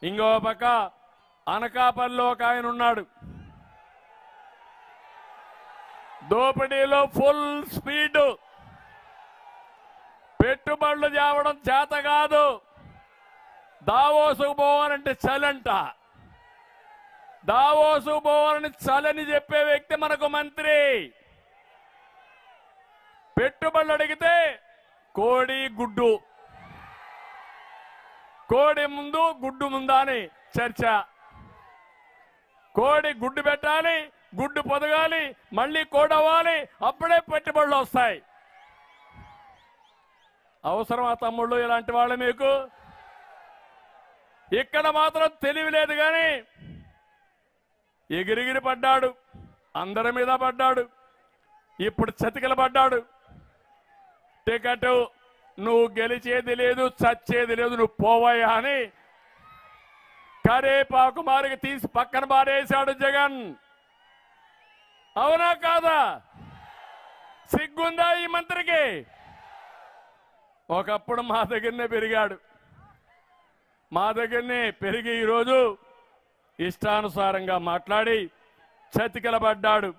ఇంకో పక్క అనకాపల్లిలో ఒక ఆయన ఉన్నాడు. దోపిడీలో ఫుల్ స్పీడ్, పెట్టుబడులు తేవడం చేత కాదు. దావోసుకు పోవాలంటే చలంట. దావోసుకు పోవాలని చలని చెప్పే వ్యక్తి మనకు మంత్రి. పెట్టుబడులు అడిగితే కోడి గుడ్డు, కోడి ముందు గుడ్డు ముందా అని చర్చ. కోడి గుడ్డు పెట్టాలి, గుడ్డు పొదగాలి, మళ్ళీ కోడవ్వాలి, అప్పుడే పెట్టుబడులు వస్తాయి. అవసరమా తమ్ముళ్ళు ఇలాంటి వాళ్ళు మీకు? ఇక్కడ మాత్రం తెలివి లేదు కానీ ఎగిరిగిరి పడ్డాడు, అందరి మీద పడ్డాడు, ఇప్పుడు చతికిల పడ్డాడు. టికెట్ నువ్వు గెలిచేది లేదు, చచ్చేది లేదు, నువ్వు పోవయ్యా అని కరేపాకు మారికి తీసి పక్కన పారేశాడు జగన్. అవునా కాదా? సిగ్గుందా ఈ మంత్రికి? ఒకప్పుడు మా దగ్గరనే పెరిగాడు, మా దగ్గరనే పెరిగి ఈరోజు ఇష్టానుసారంగా మాట్లాడి చతికిల పడ్డాడు.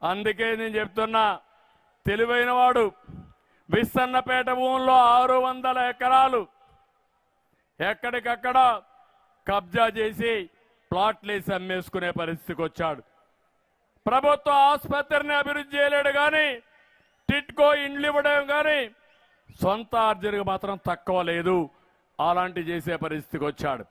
అందుకే నేను చెప్తున్నా, తెలివైన వాడు విస్సన్నపేట భూముల్లో 600 ఎకరాలు ఎక్కడికక్కడ కబ్జా చేసి ప్లాట్లేసి అమ్మేసుకునే పరిస్థితికి వచ్చాడు. ప్రభుత్వ ఆసుపత్రిని అభివృద్ధి చేయలేడు కానీ, టిట్కో ఇండ్లు ఇవ్వడం కానీ సొంత ఆర్జనకు మాత్రం తక్కువ లేదు. అలాంటి చేసే పరిస్థితికి వచ్చాడు.